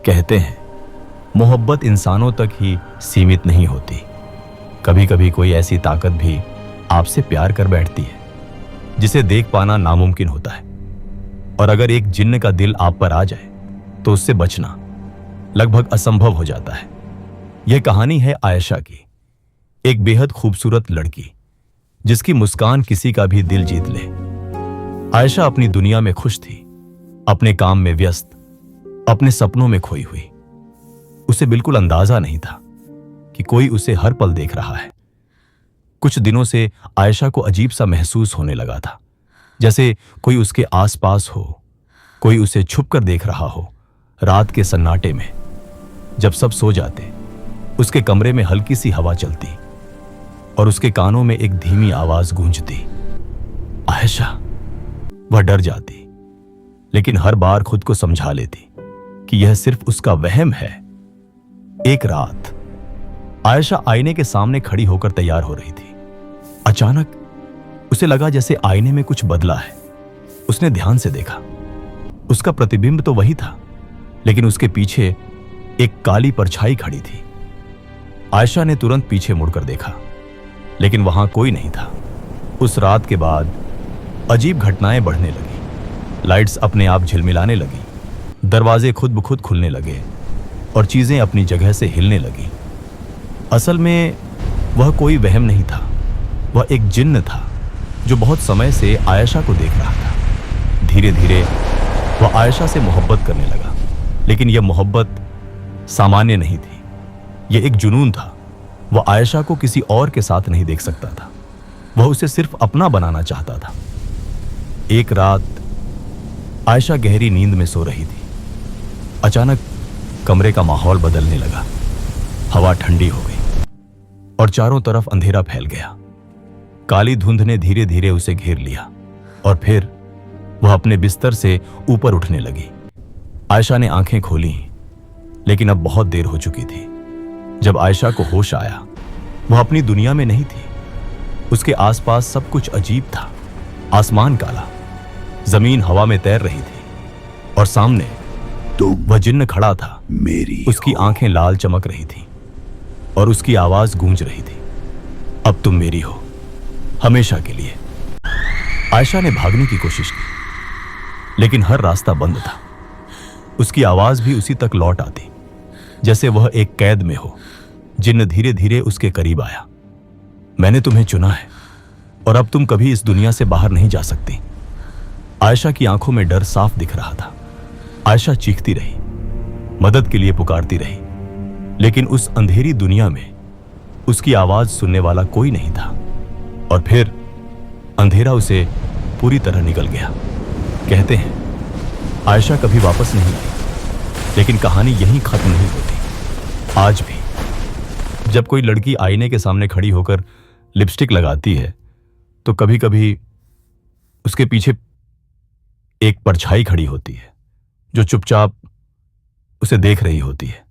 कहते हैं मोहब्बत इंसानों तक ही सीमित नहीं होती। कभी कभी कोई ऐसी ताकत भी आपसे प्यार कर बैठती है जिसे देख पाना नामुमकिन होता है। और अगर एक जिन्न का दिल आप पर आ जाए तो उससे बचना लगभग असंभव हो जाता है। यह कहानी है आयशा की, एक बेहद खूबसूरत लड़की जिसकी मुस्कान किसी का भी दिल जीत ले। आयशा अपनी दुनिया में खुश थी, अपने काम में व्यस्त, अपने सपनों में खोई हुई। उसे बिल्कुल अंदाजा नहीं था कि कोई उसे हर पल देख रहा है। कुछ दिनों से आयशा को अजीब सा महसूस होने लगा था, जैसे कोई उसके आसपास हो, कोई उसे छुप कर देख रहा हो। रात के सन्नाटे में जब सब सो जाते, उसके कमरे में हल्की सी हवा चलती और उसके कानों में एक धीमी आवाज गूंजती, आयशा। वह डर जाती, लेकिन हर बार खुद को समझा लेती कि यह सिर्फ उसका वहम है। एक रात आयशा आईने के सामने खड़ी होकर तैयार हो रही थी। अचानक उसे लगा जैसे आईने में कुछ बदला है। उसने ध्यान से देखा, उसका प्रतिबिंब तो वही था, लेकिन उसके पीछे एक काली परछाई खड़ी थी। आयशा ने तुरंत पीछे मुड़कर देखा, लेकिन वहां कोई नहीं था। उस रात के बाद अजीब घटनाएं बढ़ने लगी। लाइट्स अपने आप झिलमिलाने लगी, दरवाजे खुद ब खुद खुलने लगे और चीजें अपनी जगह से हिलने लगी। असल में वह कोई वहम नहीं था, वह एक जिन्न था जो बहुत समय से आयशा को देख रहा था। धीरे धीरे वह आयशा से मोहब्बत करने लगा, लेकिन यह मोहब्बत सामान्य नहीं थी, यह एक जुनून था। वह आयशा को किसी और के साथ नहीं देख सकता था, वह उसे सिर्फ अपना बनाना चाहता था। एक रात आयशा गहरी नींद में सो रही थी। अचानक कमरे का माहौल बदलने लगा। हवा ठंडी हो गई और चारों तरफ अंधेरा फैल गया। काली धुंध ने धीरे धीरे उसे घेर लिया और फिर वह अपने बिस्तर से ऊपर उठने लगी। आयशा ने आंखें खोली, लेकिन अब बहुत देर हो चुकी थी। जब आयशा को होश आया, वह अपनी दुनिया में नहीं थी। उसके आसपास सब कुछ अजीब था। आसमान काला, जमीन हवा में तैर रही थी और सामने वह जिन्न खड़ा था। उसकी आंखें लाल चमक रही थी और उसकी आवाज गूंज रही थी, अब तुम मेरी हो, हमेशा के लिए। आयशा ने भागने की कोशिश की, लेकिन हर रास्ता बंद था। उसकी आवाज भी उसी तक लौट आती, जैसे वह एक कैद में हो। जिन्न धीरे धीरे उसके करीब आया। मैंने तुम्हें चुना है और अब तुम कभी इस दुनिया से बाहर नहीं जा सकती। आयशा की आंखों में डर साफ दिख रहा था। आयशा चीखती रही, मदद के लिए पुकारती रही, लेकिन उस अंधेरी दुनिया में उसकी आवाज सुनने वाला कोई नहीं था। और फिर अंधेरा उसे पूरी तरह निगल गया। कहते हैं आयशा कभी वापस नहीं आई, लेकिन कहानी यहीं खत्म नहीं होती। आज भी जब कोई लड़की आईने के सामने खड़ी होकर लिपस्टिक लगाती है, तो कभी कभी उसके पीछे एक परछाई खड़ी होती है जो चुपचाप उसे देख रही होती है।